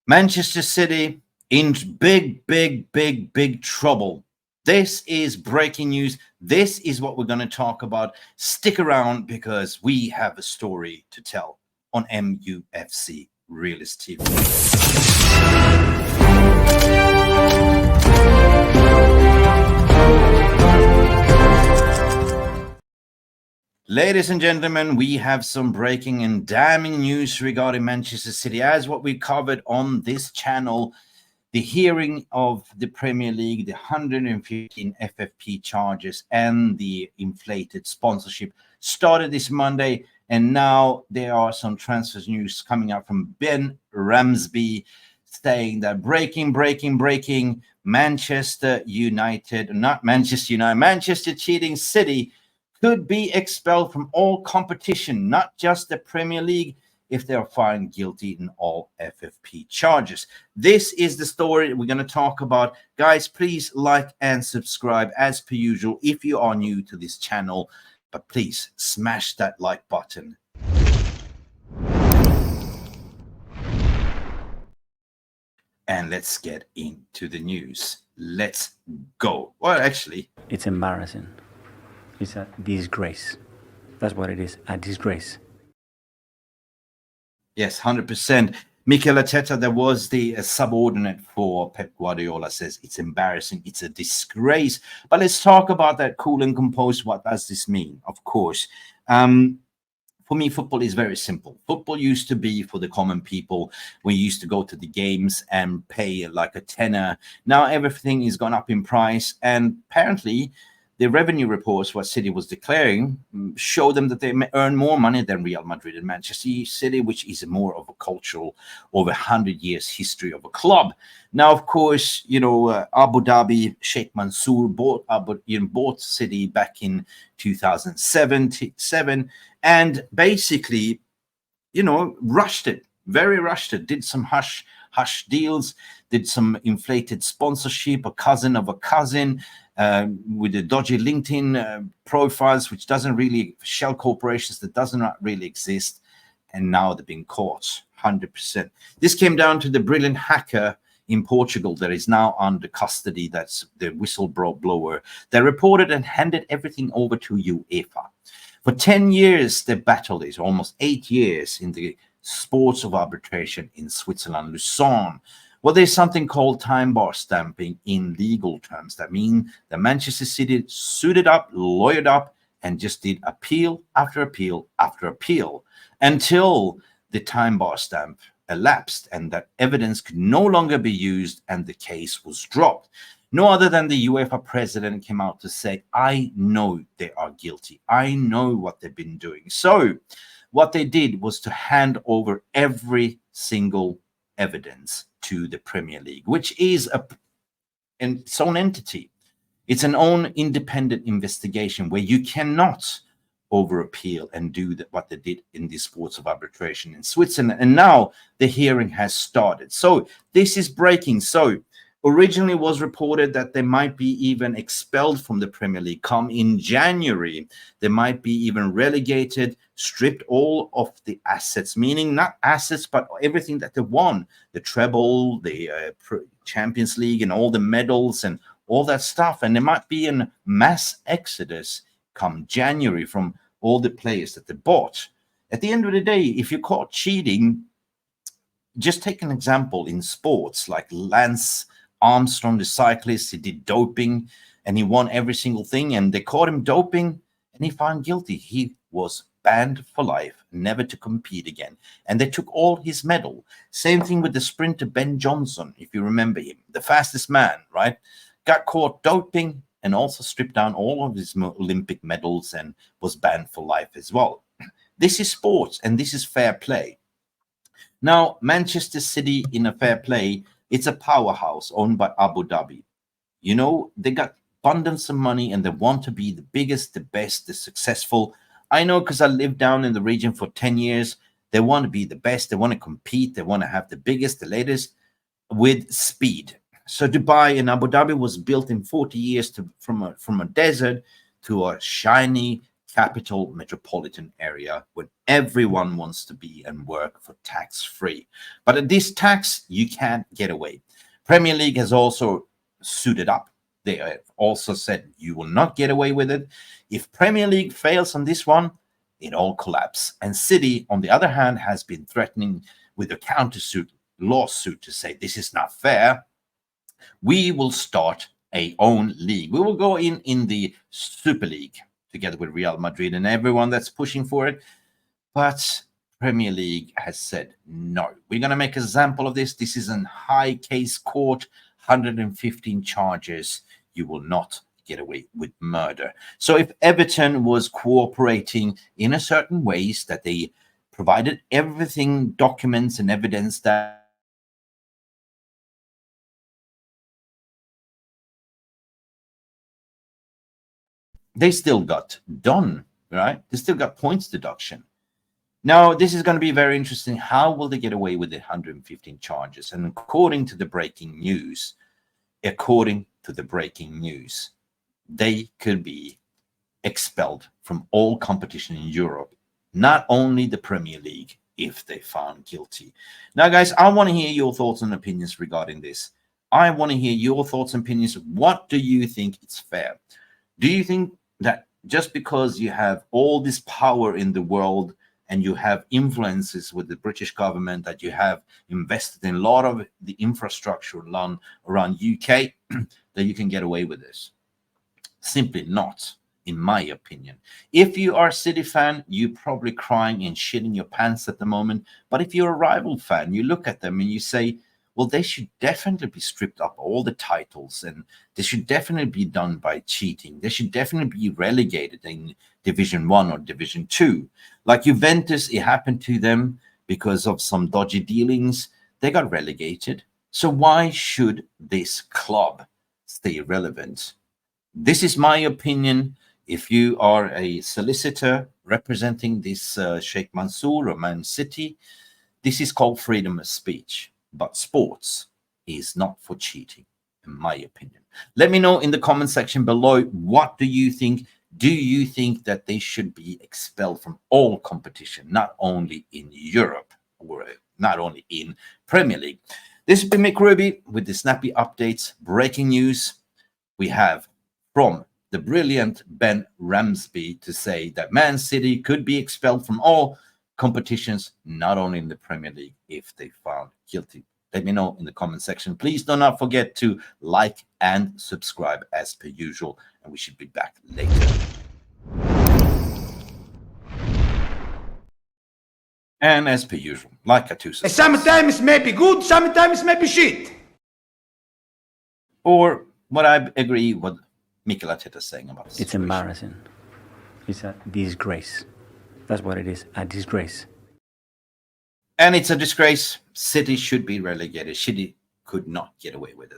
Manchester City in big trouble. This is breaking news. This is what we're going to talk about. Stick around because we have a story to tell on MUFC Realist TV. Ladies and gentlemen, we have some breaking and damning news regarding Manchester City. As what we covered on this channel, the hearing of the Premier League, the 115 FFP charges, and the inflated sponsorship started this Monday. And now there are some transfer news coming out from Ben Ramsby saying that breaking, Manchester United, not Manchester United, Manchester cheating City could be expelled from all competition, not just the Premier League, if they are found guilty in all FFP charges. This is the story we're going to talk about. Guys, please like and subscribe as per usual if you are new to this channel, but please smash that like button. And let's get into the news. Let's go. Well, actually, it's embarrassing. It's a disgrace. That's what it is, a disgrace. Yes, 100%. Mikel Arteta, that was the subordinate for Pep Guardiola, says it's embarrassing, it's a disgrace. But let's talk about that cool and composed. What does this mean? Of course, for me, football is very simple. Football used to be for the common people. We used to go to the games and pay like a tenner. Now everything is gone up in price, and apparently the revenue reports, what City was declaring, show them that they earn more money than Real Madrid and Manchester City, which is more of a cultural, over 100 years history of a club. Now, of course, you know, Abu Dhabi, Sheikh Mansour bought City back in 2007, and basically, you know, rushed it, very rushed it, did some hush deals, did some inflated sponsorship, a cousin of a cousin, with the dodgy LinkedIn profiles, which doesn't really, shell corporations that does not really exist, and now they're being caught 100%. This came down to the brilliant hacker in Portugal that is now under custody. That's the whistleblower. They reported and handed everything over to UEFA. For 10 years, the battle is almost 8 years in the sports of arbitration in Switzerland, Lucerne. Well, there's something called time bar stamping in legal terms. That means the Manchester City suited up, lawyered up, and just did appeal after appeal after appeal until the time bar stamp elapsed and that evidence could no longer be used and the case was dropped. No other than the UEFA president came out to say, I know they are guilty. I know what they've been doing. So what they did was to hand over every single evidence to the Premier League, which is its own entity. It's an own independent investigation where you cannot over appeal and do what they did in the sports of arbitration in Switzerland. And now the hearing has started. So this is breaking. So originally was reported that they might be even expelled from the Premier League come in January. They might be even relegated, stripped all of the assets, meaning not assets, but everything that they won, the treble, the Champions League and all the medals and all that stuff. And there might be a mass exodus come January from all the players that they bought. At the end of the day, if you're caught cheating, just take an example in sports like Lance Armstrong, the cyclist. He did doping and he won every single thing, and they caught him doping and he found guilty. He was banned for life, never to compete again, and they took all his medal. Same thing with the sprinter Ben Johnson, if you remember him, the fastest man, right? Got caught doping and also stripped down all of his Olympic medals and was banned for life as well. This is sports and this is fair play. Now, Manchester City in a fair play, it's a powerhouse owned by Abu Dhabi. You know, they got abundance of money and they want to be the biggest, the best, the successful. I know because I lived down in the region for 10 years. They want to be the best. They want to compete. They want to have the biggest, the latest with speed. So Dubai and Abu Dhabi was built in 40 years from a desert to a shiny capital metropolitan area where everyone wants to be and work for tax-free. But at this tax, you can't get away. Premier League has also suited up. They have also said you will not get away with it. If Premier League fails on this one, it all collapses. And City, on the other hand, has been threatening with a countersuit lawsuit to say this is not fair. We will start a own league. We will go in the Super League together with Real Madrid and everyone that's pushing for it. But Premier League has said no. We're going to make an example of this. This is a high case court, 115 charges. You will not get away with murder. So if Everton was cooperating in a certain ways, that they provided everything, documents and evidence that they still got done, right? They still got points deduction. Now, this is going to be very interesting. How will they get away with the 115 charges? And according to the breaking news, they could be expelled from all competition in Europe, not only the Premier League, if they found guilty. Now, guys, I want to hear your thoughts and opinions regarding this. I want to hear your thoughts and opinions. What do you think is fair? Do you think that just because you have all this power in the world and you have influences with the British government, that you have invested in a lot of the infrastructure around UK, that you can get away with this? Simply not, in my opinion. If you are a City fan, you're probably crying and shitting your pants at the moment. But if you're a rival fan, you look at them and you say, well, they should definitely be stripped up all the titles, and they should definitely be done by cheating. They should definitely be relegated in Division 1 or Division 2. Like Juventus, it happened to them because of some dodgy dealings. They got relegated. So why should this club stay relevant? This is my opinion. If you are a solicitor representing this Sheikh Mansour or Man City, this is called freedom of speech. But sports is not for cheating, in my opinion. Let me know in the comment section below, what do you think? Do you think that they should be expelled from all competition, not only in Europe or not only in Premier League? This has been Mick with the snappy updates. Breaking news. We have from the brilliant Ben Ramsby to say that Man City could be expelled from all competitions, not only in the Premier League, if they found guilty. Let me know in the comment section. Please do not forget to like and subscribe as per usual, and we should be back later. And as per usual, like I do. Sometimes maybe good, sometimes maybe shit. Or what I agree what Mikel Arteta is saying about this. It's embarrassing. It's a disgrace. That's what it is, a disgrace. And it's a disgrace. City should be relegated. City could not get away with it.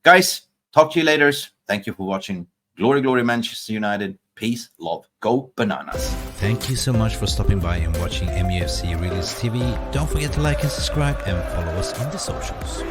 Guys, talk to you later. Thank you for watching. Glory, glory, Manchester United. Peace, love, go bananas. Thank you so much for stopping by and watching MUFC Realist TV. Don't forget to like and subscribe and follow us on the socials.